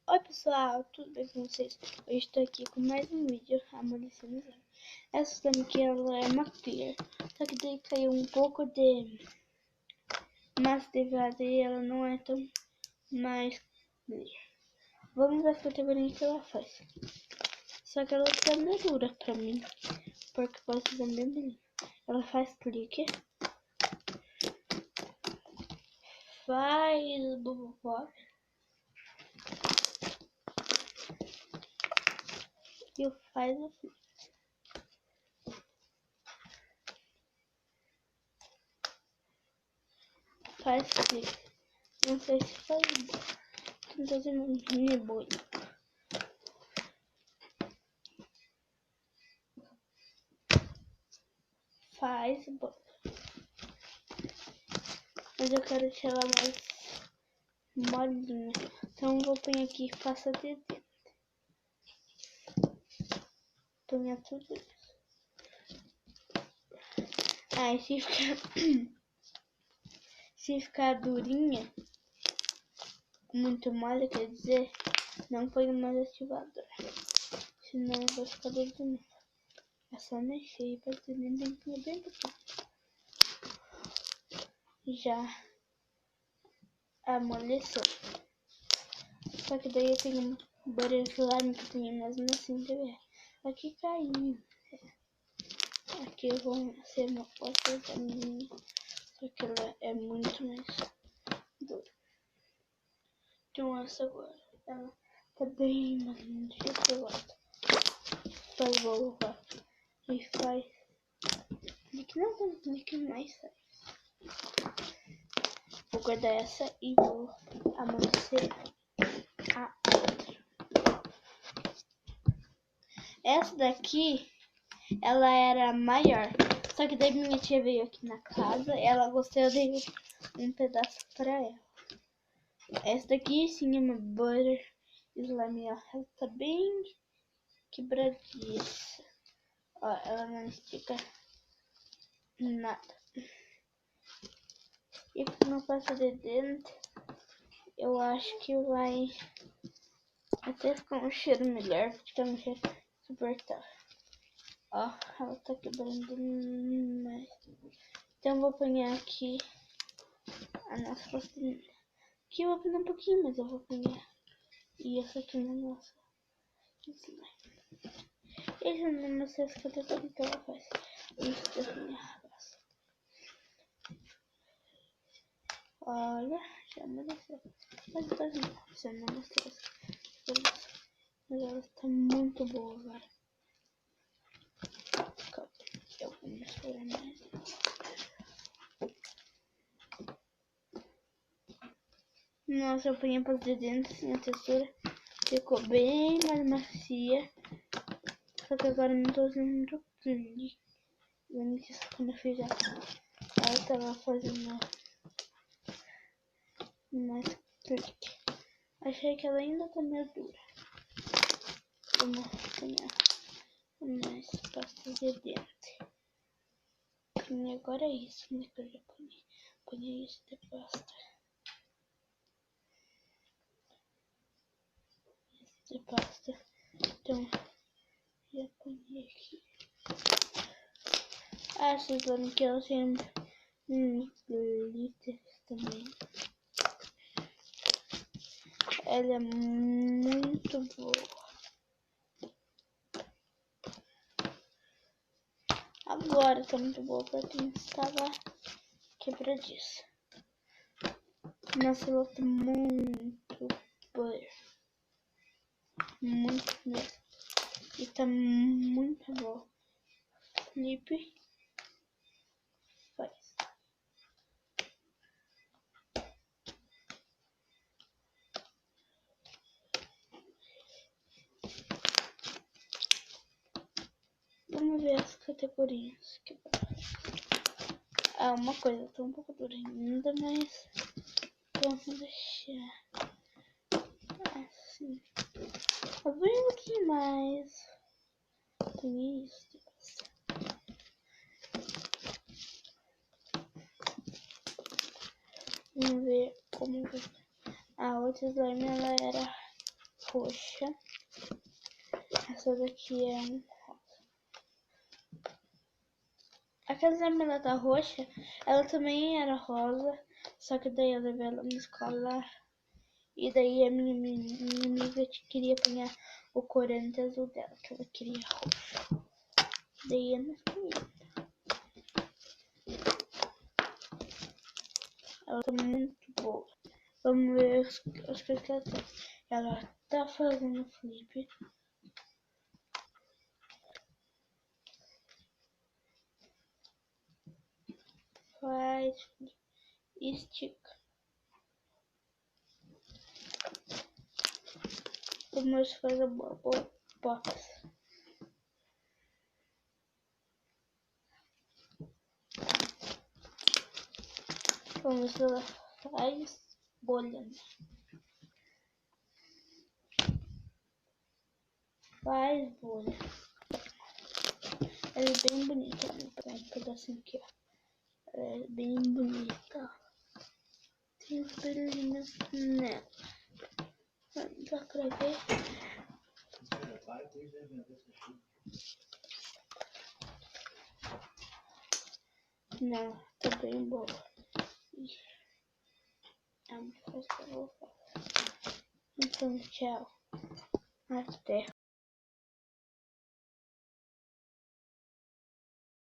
Oi pessoal, tudo bem com vocês? Hoje estou aqui com mais um vídeo amolecendo slime. Essa slime aqui ela é uma clear, só que daí caiu um pouco de massa derivada e ela não é tão mais clear. Vamos ver as categorias que ela faz. Só que ela tá meio dura pra mim, porque pode ser bem bonita. Ela faz clique, faz bubble pop e faz assim. Faz clique. Não sei se faz. Tô fazendo nebulo. Faz bom. Mas eu quero deixar ela mais molinha. Então eu vou pôr aqui faça de dentro. Ponha tudo isso. Aí se ficar durinha, muito mole, quer dizer, não põe mais ativador. Senão vai ficar duro de novo. É só mexer e fazer bem pouquinho. Já amoleceu. Só que daí eu tenho um butter slime que tem mesmo assim, ver. Aqui caiu. Aqui eu vou ser uma outra minha. Só que ela é muito mais dura. Então essa agora, ela tá bem mais difícil agora. Faz boa e faz clique, não tem clique mais sai. Vou guardar essa e vou amolecer a outra. Essa daqui, ela era maior. Só que daí minha tia veio aqui na casa, ela gostou, eu dei um pedaço pra ela. Essa daqui sim é uma butter slime, ó. Ela tá bem quebradiça. Ó, ela não estica nada. E não passa de dentro, eu acho que vai até ficar um cheiro melhor, ficar um cheiro suportável. Ó, ela tá quebrando mais. Então eu vou pôr aqui a nossa pastinha. Aqui eu vou pôr um pouquinho, mas eu vou pôr. E essa aqui na nossa slime. Esse não sei se categoria que ela faz. Isso da minha raça. Olha, já amoleceu. Mas não, você não mostrou essa. Mas ela está muito boa agora. Calma, eu vou misturar mais. Nossa, eu ponho para dentro assim, a textura ficou bem mais macia. Só que agora não tô usando clique. Lembra que quando eu fiz ela tava fazendo mais clique. Achei que ela ainda tá meio dura. Vamos ponhar mais pasta de dente. E agora é isso, né? Que eu já ponhei isso de pasta. De pasta. Então, já ponhei aqui. Essas aqui elas têm glitter também. Ela é muito boa. Agora tá muito boa pra quem estava quebradiça. Nossa, ela tá muito boa. Muito mesmo. E tá muito boa. Felipe faz. Vamos ver as categorias. Ah, uma coisa, tá um pouco dura ainda, mas vamos deixar assim. Eu vou um pouquinho mais. Tem isso. Vamos ver como a outra slime ela era roxa. Essa daqui é um rosa. Aquela marmelada roxa, ela também era rosa, só que daí eu levei ela na escola. E daí a minha amiga queria apanhar o corante azul dela, que ela queria roxo. Daí eu não queria. Ela tá muito boa. Vamos ver as coisas que ela tem. Ela tá fazendo flip. Faz e estica. Vamos fazer a bubble box. Vamos ver se ela faz bolha. Faz bolha. Ela é bem bonita. Vou pegar um pedacinho aqui, ó. Ela é bem bonita. Tem os brilhinhos nela. Dá pra ver? Não, tá bem boa. É uma coisa que eu vou fazer. Então, tchau. Até.